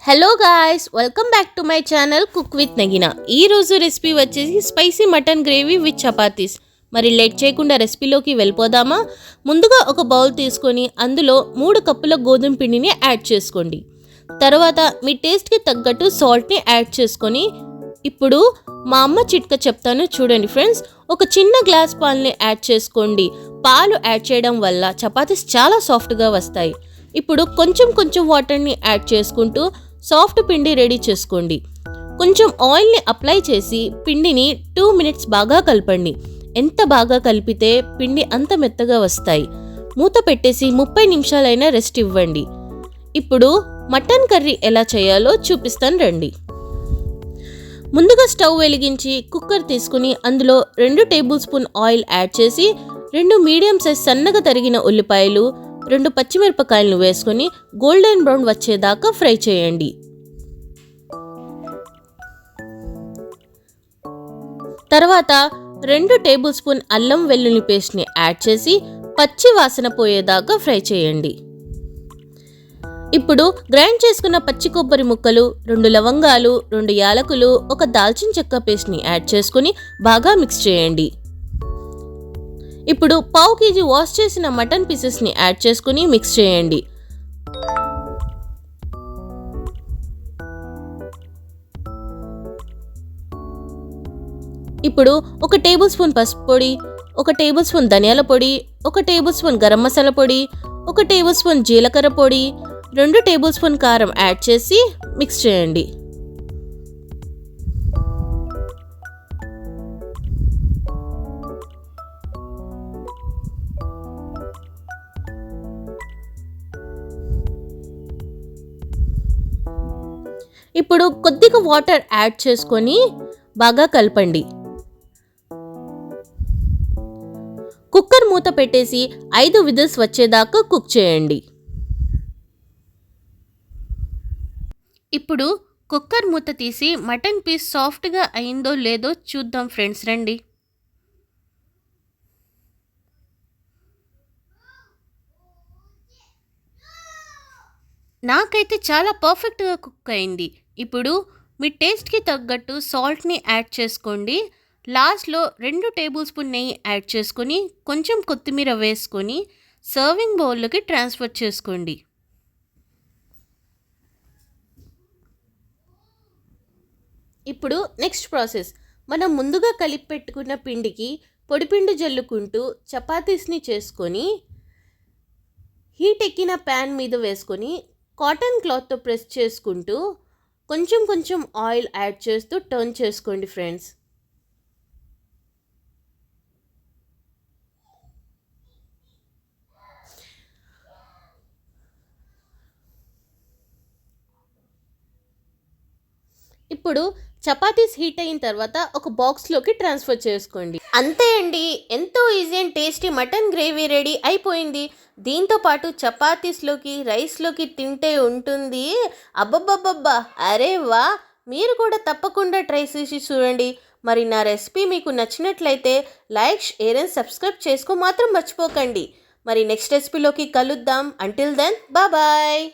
Hello guys, welcome back to my channel cook with Nagina. ఈ రోజు recipe వచ్చేసి spicy mutton gravy with chapatis. మరి late చేయకుండా రెసిపీలోకి వెళ్ళిపోదామా? ముందుగా ఒక బౌల్ తీసుకొని అందులో 3 కప్పుల గోధుమ పిండిని యాడ్ చేసుకోండి. తర్వాత మీ టేస్ట్కి తగ్గట్టు సాల్ట్ని యాడ్ చేసుకొని ఇప్పుడు మా అమ్మ చిట్కా చెప్తాను చూడండి ఫ్రెండ్స్. ఒక చిన్న గ్లాస్ పాలని యాడ్ చేసుకోండి. పాలు యాడ్ చేయడం వల్ల చపాతీస్ చాలా సాఫ్ట్గా వస్తాయి. ఇప్పుడు కొంచెం వాటర్ని యాడ్ చేసుకుంటూ సాఫ్ట్ పిండి రెడీ చేసుకోండి. కొంచెం ఆయిల్ని అప్లై చేసి పిండిని 2 మినిట్స్ బాగా కలపండి. ఎంత బాగా కలిపితే పిండి అంత మెత్తగా వస్తాయి. మూత పెట్టేసి 30 నిమిషాలైనా రెస్ట్ ఇవ్వండి. ఇప్పుడు మటన్ కర్రీ ఎలా చేయాలో చూపిస్తాను రండి. ముందుగా స్టవ్ వెలిగించి కుక్కర్ తీసుకుని అందులో 2 టేబుల్ స్పూన్ ఆయిల్ యాడ్ చేసి 2 మీడియం సైజ్ సన్నగా తరిగిన ఉల్లిపాయలు 2 పచ్చిమిరపకాయలను వేసుకొని గోల్డెన్ బ్రౌన్ వచ్చేదాకా ఫ్రై చేయండి. తర్వాత 2 టేబుల్ స్పూన్ అల్లం వెల్లుల్లి పేస్ట్ని యాడ్ చేసి పచ్చి వాసన పోయేదాకా ఫ్రై చేయండి. ఇప్పుడు గ్రైండ్ చేసుకున్న పచ్చి కొబ్బరి ముక్కలు, 2 లవంగాలు, 2 యాలకులు, 1 దాల్చిన చెక్క పేస్ట్ని యాడ్ చేసుకుని బాగా మిక్స్ చేయండి. ఇప్పుడు 1/2 కేజీ వాష్ చేసిన మటన్ పీసెస్ని యాడ్ చేసుకుని మిక్స్ చేయండి. ఇప్పుడు 1 టేబుల్ స్పూన్ పసుపు పొడి, 1 టేబుల్ స్పూన్ ధనియాల పొడి, 1 టేబుల్ స్పూన్ గరం మసాలా పొడి, 1 టేబుల్ స్పూన్ జీలకర్ర పొడి, 2 టేబుల్ స్పూన్ కారం యాడ్ చేసి మిక్స్ చేయండి. ఇప్పుడు కొద్దిగా వాటర్ యాడ్ చేసుకొని బాగా కలపండి. కుక్కర్ మూత పెట్టేసి 5 విజిల్స్ వచ్చేదాకా కుక్ చేయండి. ఇప్పుడు కుక్కర్ మూత తీసి మటన్ పీస్ సాఫ్ట్గా అయిందో లేదో చూద్దాం ఫ్రెండ్స్ రండి. నాకైతే చాలా పర్ఫెక్ట్గా కుక్ అయింది. ఇప్పుడు మీ టేస్ట్కి తగ్గట్టు సాల్ట్ని యాడ్ చేసుకోండి. లాస్ట్లో 2 టేబుల్ స్పూన్ నెయ్యి యాడ్ చేసుకొని కొంచెం కొత్తిమీర వేసుకొని సర్వింగ్ బౌల్లోకి ట్రాన్స్ఫర్ చేసుకోండి. ఇప్పుడు నెక్స్ట్ ప్రాసెస్. మనం ముందుగా కలిపి పెట్టుకున్న పిండికి పొడిపిండి జల్లుకుంటూ చపాతీస్ని చేసుకొని హీట్ ఎక్కిన ప్యాన్ మీద వేసుకొని కాటన్ క్లాత్తో ప్రెస్ చేసుకుంటూ కొంచెం ఆయిల్ యాడ్ చేస్తూ టర్న్ చేసుకోండి ఫ్రెండ్స్. ఇప్పుడు చపాతీస్ హీట్ అయిన తర్వాత ఒక బాక్స్లోకి ట్రాన్స్ఫర్ చేసుకోండి. అంతే అండి, ఎంతో easy and tasty mutton gravy ready అయిపోయింది. దీంతో పాటు చపాతీస్లోకి రైస్లోకి తింటే ఉంటుంది అబ్బబ్బబ్బబ్బా. అరే వా, మీరు కూడా తప్పకుండా ట్రై చేసి చూడండి. మరి నా రెసిపీ మీకు నచ్చినట్లయితే లైక్, షేర్ అండ్ సబ్స్క్రైబ్ చేసుకో మాత్రం మర్చిపోకండి. మరి నెక్స్ట్ రెసిపీలోకి కలుద్దాం. Until then bye.